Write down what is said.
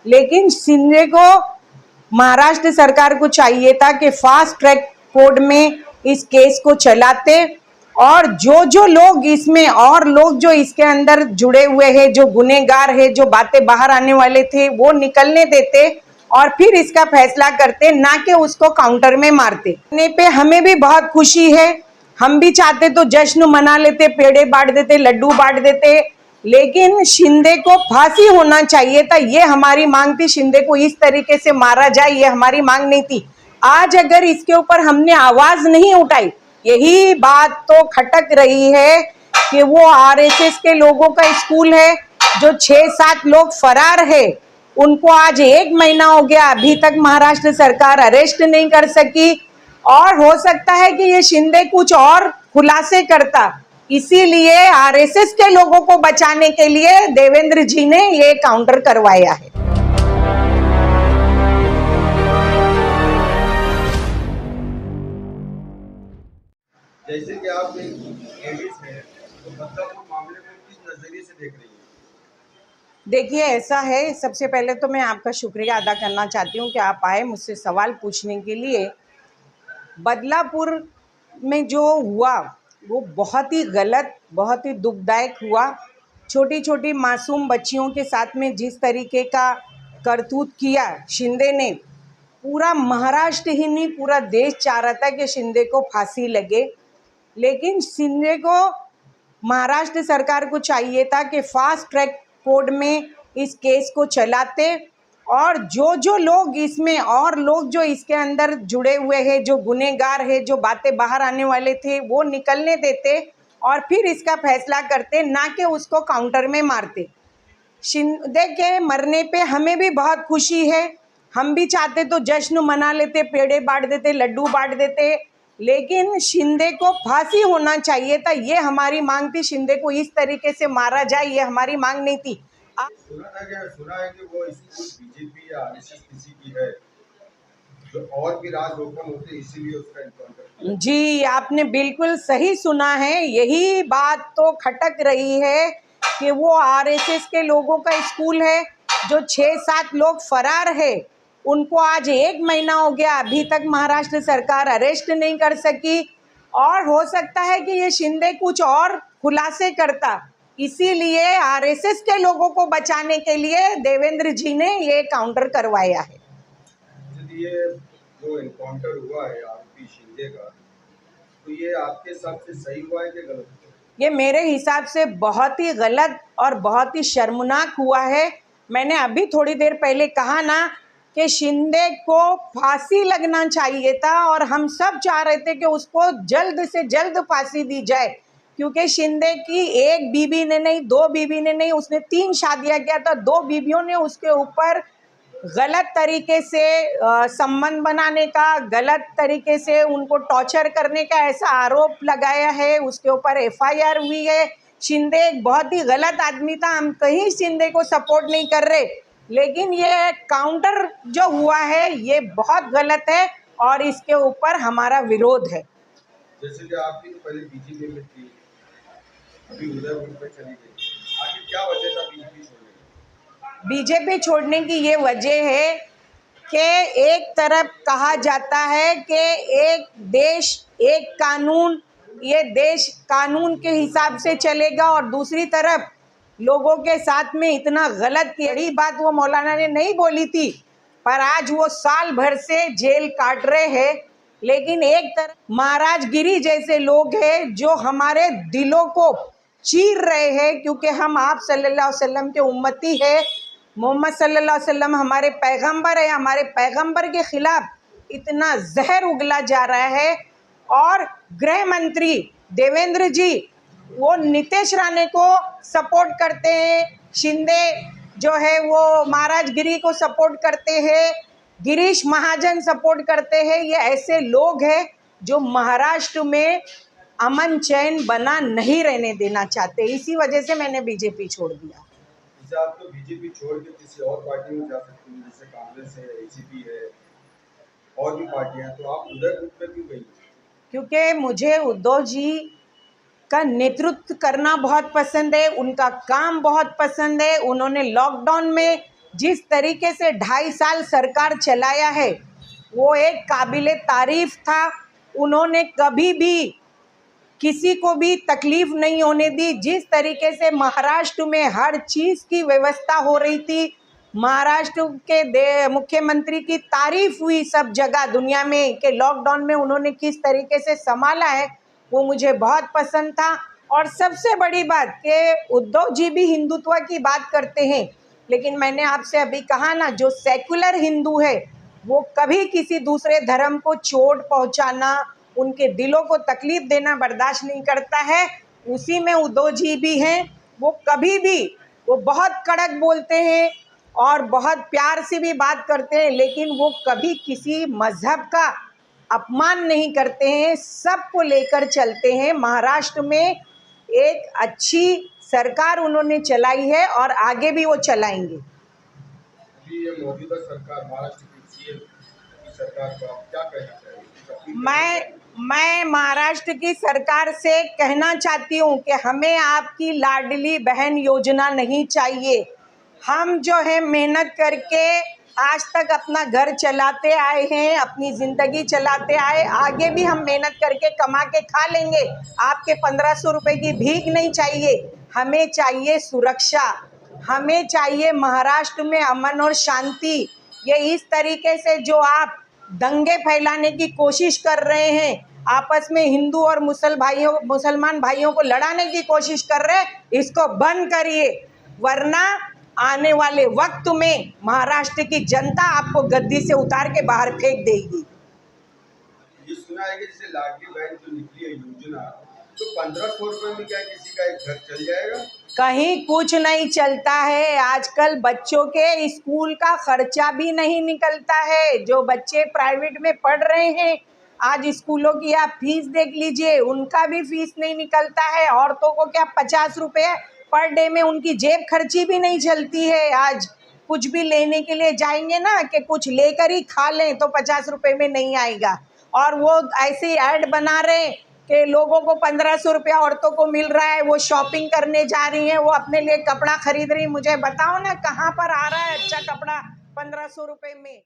लेकिन शिंदे को महाराष्ट्र सरकार को चाहिए था कि फास्ट ट्रैक कोर्ट में इस केस को चलाते और जो लोग इसमें और लोग जो इसके अंदर जुड़े हुए हैं, जो गुनहगार है, जो बातें बाहर आने वाले थे, वो निकलने देते और फिर इसका फैसला करते, ना कि उसको काउंटर में मारते। पे हमें भी बहुत खुशी है, हम भी चाहते तो जश्न मना लेते, पेड़े बांट देते, लड्डू बांट देते, लेकिन शिंदे को फांसी होना चाहिए था, ये हमारी मांग थी। शिंदे को इस तरीके से मारा जाए, ये हमारी मांग नहीं थी। आज अगर इसके ऊपर हमने आवाज नहीं उठाई, यही बात तो खटक रही है कि वो आरएसएस के लोगों का स्कूल है, जो 6-7 लोग फरार है, उनको आज 1 महीना हो गया, अभी तक महाराष्ट्र सरकार अरेस्ट नहीं कर सकी। और हो सकता है कि ये शिंदे कुछ और खुलासे करता, इसीलिए आरएसएस के लोगों को बचाने के लिए देवेंद्र जी ने ये काउंटर करवाया है। जैसे कि आप एक लेडीज हैं, तो बदलापुर मामले में किस नजरिए से देख रही हैं? देखिए, ऐसा है, सबसे पहले तो मैं आपका शुक्रिया अदा करना चाहती हूँ कि आप आए मुझसे सवाल पूछने के लिए। बदलापुर में जो हुआ वो बहुत ही गलत, बहुत ही दुखदायक हुआ। छोटी छोटी मासूम बच्चियों के साथ में जिस तरीके का करतूत किया शिंदे ने, पूरा महाराष्ट्र ही नहीं, पूरा देश चाह रहा था कि शिंदे को फांसी लगे। लेकिन शिंदे को महाराष्ट्र सरकार को चाहिए था कि फास्ट ट्रैक कोर्ट में इस केस को चलाते और जो लोग इसमें और लोग जो इसके अंदर जुड़े हुए हैं, जो गुनहगार है, जो बातें बाहर आने वाले थे, वो निकलने देते और फिर इसका फैसला करते, ना कि उसको काउंटर में मारते। शिंदे के मरने पे हमें भी बहुत खुशी है, हम भी चाहते तो जश्न मना लेते, पेड़े बांट देते, लड्डू बांट देते, लेकिन शिंदे को फांसी होना चाहिए था, ये हमारी मांग थी। शिंदे को इस तरीके से मारा जाए, ये हमारी मांग नहीं थी। सुना है कि वो स्कूल बीजेपी या आरएसएस किसी की है, जो और भी राज ओपन होते, इसीलिए उसका एनकाउंटर। जी, आपने बिल्कुल सही सुना है, यही बात तो खटक रही है कि वो आरएसएस के लोगों का स्कूल है, जो 6-7 लोग फरार है, उनको आज 1 महीना हो गया, अभी तक महाराष्ट्र सरकार अरेस्ट नहीं कर सकी। और हो सकता है कि ये शिंदे कुछ और खुलासे करता, इसीलिए आरएसएस के लोगों को बचाने के लिए देवेंद्र जी ने ये काउंटर करवाया है। ये जो एनकाउंटर हुआ है आरोपी शिंदे का, तो ये आपके हिसाब से सही हुआ है कि गलत हुआ? ये मेरे हिसाब से बहुत ही गलत और बहुत ही शर्मनाक हुआ है। मैंने अभी थोड़ी देर पहले कहा ना कि शिंदे को फांसी लगना चाहिए था और हम सब चाह रहे थे कि उसको जल्द से जल्द फांसी दी जाए, क्योंकि शिंदे की एक बीबी ने नहीं, 2 बीबी ने नहीं, उसने 3 शादियां किया था, 2 बीबियों ने उसके ऊपर गलत तरीके से संबंध बनाने का, गलत तरीके से उनको टॉर्चर करने का ऐसा आरोप लगाया है, उसके ऊपर एफआईआर हुई है। शिंदे एक बहुत ही गलत आदमी था, हम कहीं शिंदे को सपोर्ट नहीं कर रहे, लेकिन ये काउंटर जो हुआ है ये बहुत गलत है और इसके ऊपर हमारा विरोध है। जैसे कि आप भी तो पहले बीजेपी में थी, अभी उदयपुर पे चली गई, आखिर क्या वजह था बीजेपी छोड़ने की? बीजेपी छोड़ने की ये वजह है कि एक तरफ कहा जाता है कि एक देश एक कानून, ये देश कानून के हिसाब से चलेगा, और दूसरी तरफ लोगों के साथ में इतना गलत की यही बात वो मौलाना ने नहीं बोली थी, पर आज वो साल भर से जेल काट रहे हैं। लेकिन एक तरफ महाराजगिरी जैसे लोग हैं जो हमारे दिलों को चीर रहे हैं, क्योंकि हम आप सल्लल्लाहु अलैहि वसल्लम के उम्मती है, मोहम्मद सल्लल्लाहु अलैहि वसल्लम हमारे पैगंबर है, हमारे पैगंबर के खिलाफ इतना जहर उगला जा रहा है। और गृह मंत्री देवेंद्र जी वो नीतीश राणे को सपोर्ट करते हैं, शिंदे जो है वो महाराजगिरी को सपोर्ट करते हैं, गिरीश महाजन सपोर्ट करते हैं। ये ऐसे लोग हैं जो महाराष्ट्र में अमन चैन बना नहीं रहने देना चाहते, इसी वजह से मैंने बीजेपी छोड़ दिया। जैसे आप तो बीजेपी छोड़ के किसी और पार्टी में जा सकते हैं, जैसे कांग्रेस है, एसीपी है, और भी पार्टियां, तो आप उदयपुर पे क्यों गई? क्योंकि मुझे उद्धव जी का नेतृत्व करना बहुत पसंद है, उनका काम बहुत पसंद है। उन्होंने लॉकडाउन में जिस तरीके से 2.5 साल सरकार चलाया है वो एक काबिले तारीफ था। उन्होंने कभी भी किसी को भी तकलीफ नहीं होने दी। जिस तरीके से महाराष्ट्र में हर चीज़ की व्यवस्था हो रही थी, महाराष्ट्र के मुख्यमंत्री की तारीफ हुई सब जगह दुनिया में कि लॉकडाउन में उन्होंने किस तरीके से संभाला है, वो मुझे बहुत पसंद था। और सबसे बड़ी बात कि उद्धव जी भी हिंदुत्व की बात करते हैं, लेकिन मैंने आपसे अभी कहा ना, जो सेकुलर हिंदू है वो कभी किसी दूसरे धर्म को चोट पहुंचाना, उनके दिलों को तकलीफ देना बर्दाश्त नहीं करता है। उसी में उद्धव जी भी हैं। वो कभी भी, वो बहुत कड़क बोलते हैं और बहुत प्यार से भी बात करते हैं, लेकिन वो कभी किसी मजहब का अपमान नहीं करते हैं, सबको लेकर चलते हैं। महाराष्ट्र में एक अच्छी सरकार उन्होंने चलाई है और आगे भी वो चलाएंगे। अभी ये मौजूदा सरकार महाराष्ट्र की सीएम की सरकार को आप क्या कहना चाहेंगे? मैं महाराष्ट्र की सरकार से कहना चाहती हूँ कि हमें आपकी लाडली बहन योजना नहीं चाहिए। हम जो है मेहनत करके आज तक अपना घर चलाते आए हैं, अपनी ज़िंदगी चलाते आए, आगे भी हम मेहनत करके कमा के खा लेंगे। आपके 1500 रुपये की भीख नहीं चाहिए। हमें चाहिए सुरक्षा, हमें चाहिए महाराष्ट्र में अमन और शांति। ये इस तरीके से जो आप दंगे फैलाने की कोशिश कर रहे हैं, आपस में हिंदू और मुसलमान भाइयों को लड़ाने की कोशिश कर रहे हैं, इसको बंद करिए, वरना आने वाले वक्त में महाराष्ट्र की जनता आपको गद्दी से उतार के बाहर फेंक देगी। ये सुना है कि जैसे लाडली बहन जो निकली है योजना, तो 1500 रुपये में क्या किसी का एक घर चल जाएगा? कहीं कुछ नहीं चलता है। आजकल बच्चों के स्कूल का खर्चा भी नहीं निकलता है। जो बच्चे प्राइवेट में पढ़ रहे हैं, आज स्कूलों की आप फीस देख लीजिए, उनका भी फीस नहीं निकलता है। औरतों को क्या 50 रुपये पर डे में उनकी जेब खर्ची भी नहीं चलती है। आज कुछ भी लेने के लिए जाएंगे ना कि कुछ लेकर ही खा लें तो 50 रुपये में नहीं आएगा। और वो ऐसे ही ऐड बना रहे कि लोगों को 1500 रुपया औरतों को मिल रहा है, वो शॉपिंग करने जा रही हैं, वो अपने लिए कपड़ा खरीद रही। मुझे बताओ ना कहाँ पर आ रहा है अच्छा कपड़ा 1500 रुपये में।